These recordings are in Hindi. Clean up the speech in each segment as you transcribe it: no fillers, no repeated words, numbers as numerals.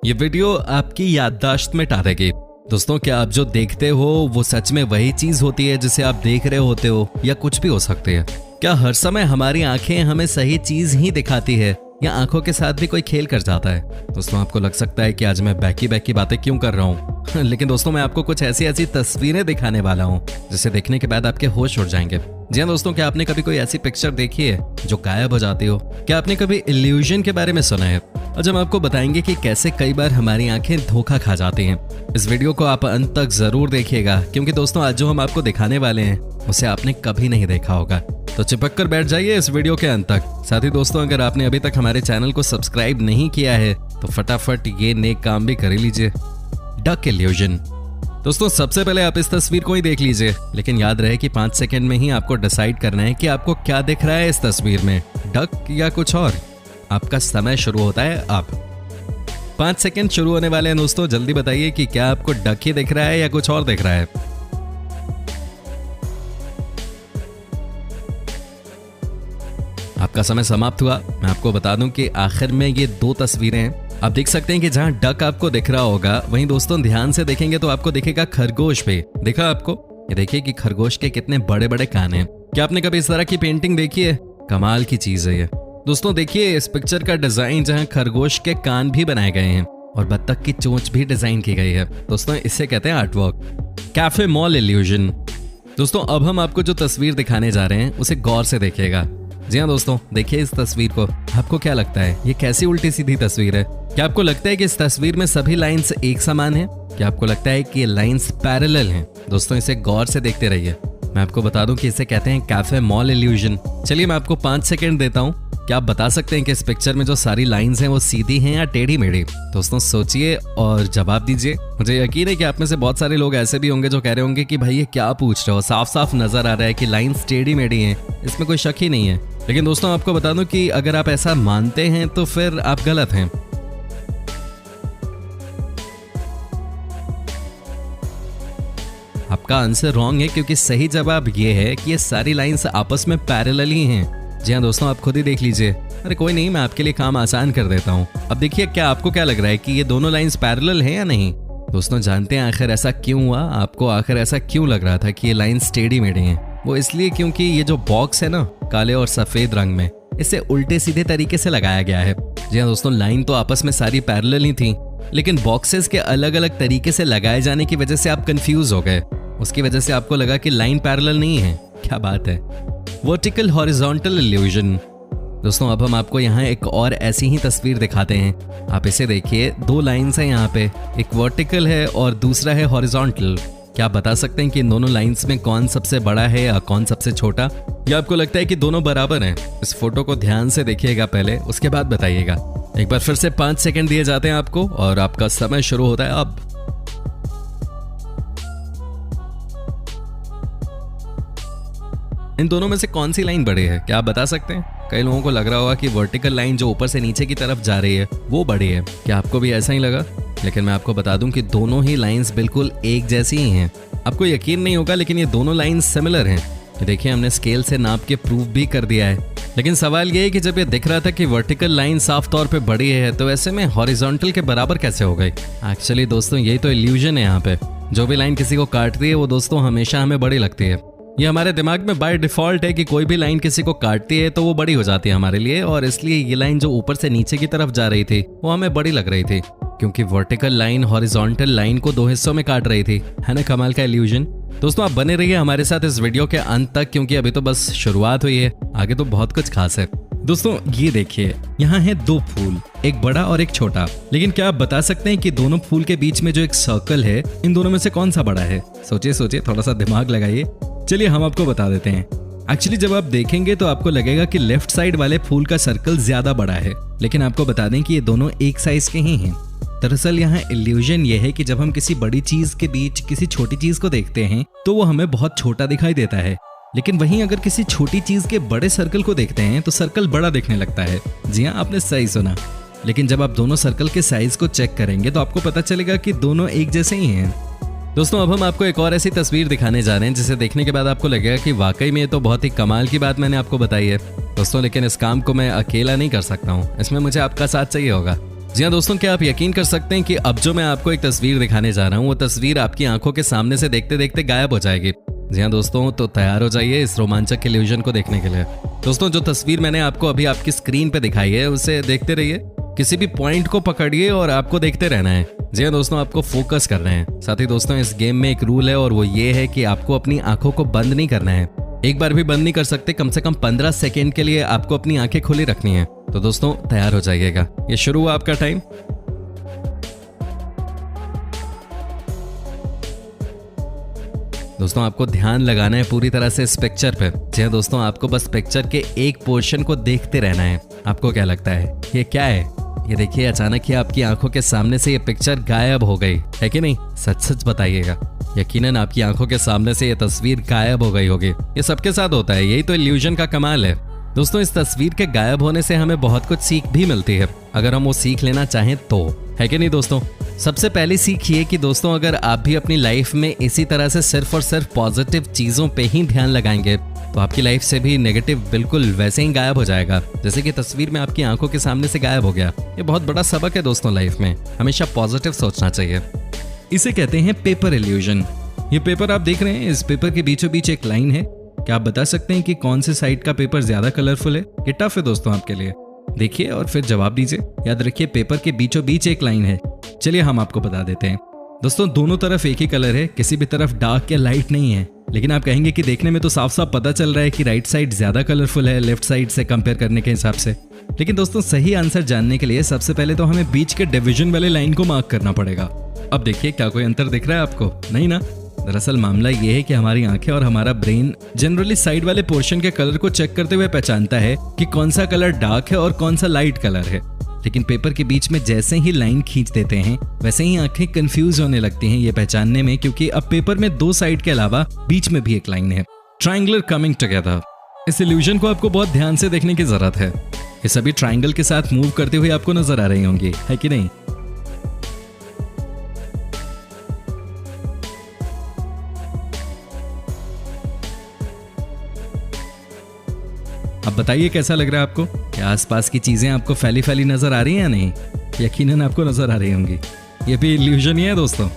ये वीडियो आपकी याददाश्त में मिटा देगी। दोस्तों, क्या आप जो देखते हो वो सच में वही चीज होती है जिसे आप देख रहे होते हो, या कुछ भी हो सकती है? क्या हर समय हमारी आंखें हमें सही चीज ही दिखाती है, या आंखों के साथ भी कोई खेल कर जाता है? दोस्तों, आपको लग सकता है कि आज मैं बैकी बातें क्यों कर रहा हूँ लेकिन दोस्तों, मैं आपको कुछ ऐसी तस्वीरें दिखाने वाला हूँ जिसे देखने के बाद आपके होश उड़ जाएंगे। जी हाँ दोस्तों, क्या आपने कभी कोई ऐसी पिक्चर देखी है जो गायब हो जाती हो? क्या आपने कभी इल्यूजन के बारे में सुना है? आज हम आपको बताएंगे कि कैसे कई बार हमारी आंखें धोखा खा जाती हैं। इस वीडियो को आप अंत तक जरूर देखिएगा, क्योंकि दोस्तों आज जो हम आपको दिखाने वाले हैं उसे आपने कभी नहीं देखा होगा। तो चिपक कर बैठ जाइए इस वीडियो के अंत तक। साथ ही दोस्तों, अगर आपने अभी तक हमारे चैनल को सब्सक्राइब नहीं किया है तो फटाफट ये नेक काम भी कर लीजिए। Duck illusion. दोस्तों, सबसे पहले आप इस तस्वीर को ही देख लीजिए, लेकिन याद रहे कि 5 सेकंड में ही आपको डिसाइड करना है कि आपको क्या दिख रहा है इस तस्वीर में, डक या कुछ और। आपका समय शुरू होता है अब। 5 सेकंड शुरू होने वाले हैं दोस्तों, जल्दी बताइए कि क्या आपको डक ही दिख रहा है या कुछ और दिख रहा है। आपका समय समाप्त हुआ। मैं आपको बता दूं कि आखिर में ये 2 तस्वीरें हैं। आप देख सकते हैं कि जहां डक आपको दिख रहा होगा, वहीं दोस्तों ध्यान से देखेंगे तो आपको दिखेगा खरगोश पे। देखा आपको? ये देखिए कि खरगोश के कितने बड़े बड़े कान हैं। क्या आपने कभी इस तरह की पेंटिंग देखी है? कमाल की चीज है ये। दोस्तों देखिए इस पिक्चर का डिजाइन, जहां खरगोश के कान भी बनाए गए हैं और बत्तख की चोंच भी डिजाइन की गई है। दोस्तों इसे कहते हैं आर्टवर्क। Cafe mall illusion. दोस्तों अब हम आपको जो तस्वीर दिखाने जा रहे हैं उसे गौर से देखिएगा। जी हाँ दोस्तों, देखिए इस तस्वीर को। आपको क्या लगता है ये कैसी उल्टी सीधी तस्वीर है? क्या आपको लगता है कि इस तस्वीर में सभी लाइंस एक समान हैं? क्या आपको लगता है कि ये लाइंस पैरेलल हैं? दोस्तों इसे गौर से देखते रहिए। मैं आपको बता दूं कि इसे कहते हैं कैफे मॉल इल्यूजन। चलिए मैं आपको 5 सेकंड देता हूं। क्या आप बता सकते हैं कि इस पिक्चर में जो सारी लाइंस हैं वो सीधी हैं या टेढ़ी मेढ़ी? दोस्तों सोचिए और जवाब दीजिए। मुझे यकीन है कि आप में से बहुत सारे लोग ऐसे भी होंगे जो कह रहे होंगे कि भाई ये क्या पूछ रहे हो, साफ साफ नजर आ रहा है कि लाइंस टेढ़ी मेढ़ी हैं, इसमें कोई शक ही नहीं है। लेकिन दोस्तों आपको बता दूं कि अगर आप ऐसा मानते हैं तो फिर आप गलत हैं। आपका आंसर रॉन्ग है, क्योंकि सही जवाब ये है कि ये सारी लाइंस आपस में पैरेलल ही हैं। जी हाँ दोस्तों, आप खुद ही देख लीजिए। अरे कोई नहीं, मैं आपके लिए काम आसान कर देता हूँ। अब देखिए क्या आपको क्या लग रहा है कि ये दोनों लाइंस पैरेलल हैं या नहीं? दोस्तों जानते हैं आखिर ऐसा क्यों हुआ? आपको आखिर ऐसा क्यों लग रहा था कि ये लाइंस टेढ़ी मेढ़ी हैं? वो इसलिए क्योंकि ये जो बॉक्स है ना, काले और सफेद रंग में, इसे उल्टे सीधे तरीके से लगाया गया है। जी हाँ दोस्तों, लाइन तो आपस में सारी पैरेलल ही थी, लेकिन बॉक्सेस के अलग अलग तरीके से लगाए जाने की वजह से आप कंफ्यूज हो गए। उसकी वजह से आपको लगा कि लाइन पैरेलल नहीं है। क्या बात है। Vertical horizontal illusion. दोस्तों अब हम आपको यहाँ एक और ऐसी ही तस्वीर दिखाते हैं। आप इसे देखिए, 2 लाइंस हैं यहाँ पे, एक वर्टिकल है और दूसरा है हॉरिजॉन्टल। क्या आप बता सकते हैं कि इन दोनों लाइंस में कौन सबसे बड़ा है या कौन सबसे छोटा? या आपको लगता है कि दोनों बराबर हैं? इस फोटो को ध्यान से देखिएगा पहले, उसके बाद बताइएगा। एक बार फिर से 5 सेकंड दिए जाते हैं आपको और आपका समय शुरू होता है अब। इन दोनों में से कौन सी लाइन बड़ी है? क्या आप बता सकते हैं? कई लोगों को लग रहा होगा कि वर्टिकल लाइन जो ऊपर से नीचे की तरफ जा रही है वो बड़ी है। क्या आपको भी ऐसा ही लगा? लेकिन मैं आपको बता दूं कि दोनों ही लाइंस बिल्कुल एक जैसी ही हैं। आपको यकीन नहीं होगा, लेकिन ये दोनों लाइंस सिमिलर हैं। देखिए हमने स्केल से नाप के प्रूफ भी कर दिया है। लेकिन सवाल ये है कि जब ये दिख रहा था कि वर्टिकल लाइन साफ तौर पे बड़ी है, तो ऐसे में हॉरिजॉन्टल के बराबर कैसे हो गई? एक्चुअली दोस्तों यही तो इल्यूजन है। यहाँ पे जो भी लाइन किसी को काटती है वो दोस्तों हमेशा हमें बड़ी लगती है। ये हमारे दिमाग में बाय डिफॉल्ट है कि कोई भी लाइन किसी को काटती है तो वो बड़ी हो जाती है हमारे लिए, और इसलिए ये लाइन जो ऊपर से नीचे की तरफ जा रही थी वो हमें बड़ी लग रही थी, क्योंकि वर्टिकल लाइन हॉरिजॉन्टल लाइन को 2 हिस्सों में काट रही थी। है ना कमाल का इल्यूजन? दोस्तों आप बने रहिए हमारे साथ इस वीडियो के अंत तक, क्योंकि अभी तो बस शुरुआत हुई है, आगे तो बहुत कुछ खास है। दोस्तों ये देखिए, यहाँ है 2 फूल, एक बड़ा और एक छोटा। लेकिन क्या आप बता सकते हैं कि दोनों फूल के बीच में जो एक सर्कल है, इन दोनों में से कौन सा बड़ा है? सोचिए सोचिए, थोड़ा सा दिमाग लगाइए। चलिए हम आपको बता देते हैं। एक्चुअली जब आप देखेंगे तो आपको लगेगा कि लेफ्ट साइड वाले फूल का सर्कल ज्यादा बड़ा है, लेकिन आपको बता दें कि ये दोनों एक साइज के ही हैं। दरअसल यहाँ इल्यूजन ये है कि जब हम किसी बड़ी चीज के बीच किसी छोटी चीज को देखते हैं तो वो हमें बहुत छोटा दिखाई देता है, लेकिन वहीं अगर किसी छोटी चीज के बड़े सर्कल को देखते हैं तो सर्कल बड़ा दिखने लगता है। जी हाँ, आपने सही सुना। लेकिन जब आप दोनों सर्कल के साइज को चेक करेंगे तो आपको पता चलेगा कि दोनों एक जैसे ही हैं। दोस्तों अब हम आपको एक और ऐसी तस्वीर दिखाने जा रहे हैं जिसे देखने के बाद आपको लगेगा कि वाकई में ये तो बहुत ही कमाल की बात मैंने आपको बताई है। दोस्तों लेकिन इस काम को मैं अकेला नहीं कर सकता हूँ, इसमें मुझे आपका साथ चाहिए होगा। जी हाँ दोस्तों, क्या आप यकीन कर सकते हैं कि अब जो मैं आपको एक तस्वीर दिखाने जा रहा हूँ वो तस्वीर आपकी आंखों के सामने से देखते देखते गायब हो जाएगी। जी हाँ दोस्तों, तो तैयार हो जाइए इस रोमांचक इल्यूजन को देखने के लिए। दोस्तों, जो तस्वीर मैंने आपको अभी आपकी स्क्रीन पे दिखाई है उसे देखते रहिए, किसी भी पॉइंट को पकड़िए और आपको देखते रहना है। जी हाँ दोस्तों, आपको फोकस करना है। साथ ही दोस्तों, इस गेम में एक रूल है और वो ये है कि आपको अपनी आंखों को बंद नहीं करना है। एक बार भी बंद नहीं कर सकते, कम से कम 15 सेकेंड के लिए आपको अपनी आंखें खुली रखनी है। तो दोस्तों तैयार हो जाइएगा, ये शुरू हुआ आपका टाइम। दोस्तों आपको ध्यान लगाना है पूरी तरह से इस पिक्चर पे। जी हाँ दोस्तों, आपको बस पिक्चर के एक पोर्शन को देखते रहना है। आपको क्या लगता है ये क्या है? ये देखिए, अचानक ही आपकी आंखों के सामने से ये पिक्चर गायब हो गई है कि नहीं? सच सच बताइएगा। यकीनन आपकी आंखों के सामने से ये तस्वीर गायब हो गई होगी। ये सबके साथ होता है, यही तो इल्यूजन का कमाल है। दोस्तों, इस तस्वीर के गायब होने से हमें बहुत कुछ सीख भी मिलती है, अगर हम वो सीख लेना चाहें तो, है कि नहीं दोस्तों? सबसे पहली सीख ये कि दोस्तों, अगर आप भी अपनी लाइफ में इसी तरह से सिर्फ और सिर्फ पॉजिटिव चीजों पे ही ध्यान लगाएंगे तो आपकी लाइफ से भी नेगेटिव बिल्कुल वैसे ही गायब हो जाएगा, जैसे कि तस्वीर में आपकी आंखों के सामने से गायब हो गया। ये बहुत बड़ा सबक है दोस्तों लाइफ में, हमेशा पॉजिटिव सोचना चाहिए। इसे कहते हैं पेपर इल्यूजन। ये पेपर आप देख रहे हैं, इस पेपर के बीचों बीच एक लाइन है। क्या आप बता सकते हैं कि कौन से साइड का पेपर ज्यादा कलरफुल है? ये टफ है दोस्तों आपके लिए, देखिए और फिर जवाब दीजिए। याद रखिए, पेपर के बीचों बीच एक लाइन है। चलिए हम आपको बता देते हैं। दोस्तों, दोनों तरफ एक ही कलर है, किसी भी तरफ डार्क या लाइट नहीं है। लेकिन आप कहेंगे कि देखने में तो साफ साफ पता चल रहा है कि राइट साइड ज्यादा कलरफुल है लेफ्ट साइड से कंपेयर करने के हिसाब से। लेकिन दोस्तों, सही आंसर जानने के लिए सबसे पहले तो हमें बीच के डिवीजन वाले लाइन को मार्क करना पड़ेगा। अब देखिए, क्या कोई अंतर दिख रहा है आपको? नहीं ना। दरअसल मामला ये है कि हमारी आंखें और हमारा ब्रेन जनरली साइड वाले पोर्शन के कलर को चेक करते हुए पहचानता है कि कौन सा कलर डार्क है और कौन सा लाइट कलर है। लेकिन पेपर के बीच में जैसे ही लाइन खींच देते हैं वैसे ही आंखें कंफ्यूज होने लगती हैं ये पहचानने में, क्योंकि अब पेपर में दो साइड के अलावा बीच में भी एक लाइन है, ट्रायंगुलर कमिंग टुगेदर। इस इल्यूजन को आपको बहुत ध्यान से देखने की जरूरत है। ये सभी ट्रायंगल के साथ मूव करते हुए आपको नजर आ रही होंगी, है कि नहीं? अब बताइए कैसा लग रहा है आपको? क्या आसपास की चीजें आपको फैली फैली नजर आ रही हैं या नहीं? यकीनन आपको नजर आ रही होंगी। ये भी इल्यूजन ही है दोस्तों।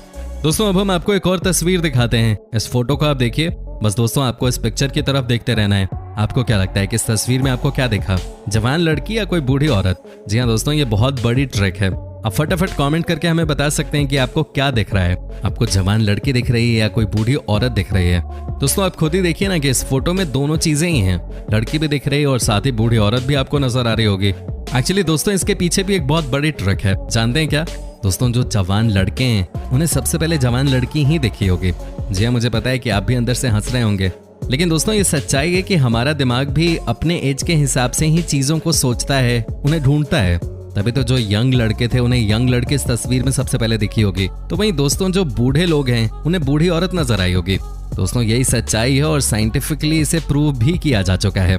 अब हम आपको एक और तस्वीर दिखाते हैं। इस फोटो को आप देखिए। बस दोस्तों, आपको इस पिक्चर की तरफ देखते रहना है। आपको क्या लगता है कि इस तस्वीर में आपको क्या देखा? जवान लड़की या कोई बूढ़ी औरत? जी हाँ दोस्तों, ये बहुत बड़ी ट्रिक है। आप फटाफट कमेंट करके हमें बता सकते हैं कि आपको क्या दिख रहा है। आपको जवान लड़की दिख रही है या कोई बूढ़ी औरत दिख रही है? दोस्तों, आप खुद ही देखिए ना कि इस फोटो में दोनों चीजें ही हैं। लड़की भी दिख रही है और साथ ही बूढ़ी औरत भी आपको नजर आ रही होगी। एक्चुअली दोस्तों, इसके पीछे भी एक बहुत बड़ी ट्रिक है। जानते हैं क्या? दोस्तों, जो जवान लड़के हैं उन्हें सबसे पहले जवान लड़की ही दिखी होगी। जी हाँ, मुझे पता है कि आप भी अंदर से हंस रहे होंगे, लेकिन दोस्तों ये सच्चाई है कि हमारा दिमाग भी अपने एज के हिसाब से ही चीजों को सोचता है, उन्हें ढूंढता है। तभी तो जो यंग लड़के थे उन्हें यंग लड़की इस तस्वीर में सबसे पहले दिखी होगी। तो वहीं दोस्तों, जो बूढ़े लोग हैं उन्हें बूढ़ी औरत नजर आई होगी। दोस्तों, यही सच्चाई है और साइंटिफिकली इसे प्रूव भी किया जा चुका है।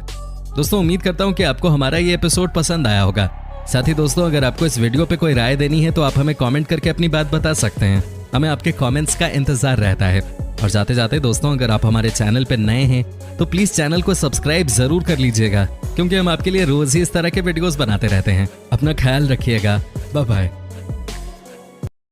दोस्तों, उम्मीद करता हूँ कि आपको हमारा ये एपिसोड पसंद आया होगा। साथ ही दोस्तों, अगर आपको इस वीडियो पे कोई राय देनी है तो आप हमें कमेंट करके अपनी बात बता सकते हैं। हमें आपके कमेंट्स का इंतजार रहता है। और जाते जाते दोस्तों, अगर आप हमारे चैनल पे नए हैं तो प्लीज चैनल को सब्सक्राइब जरूर कर लीजिएगा, क्योंकि हम आपके लिए रोज ही इस तरह के वीडियोस बनाते रहते हैं। अपना ख्याल रखिएगा। Bye bye.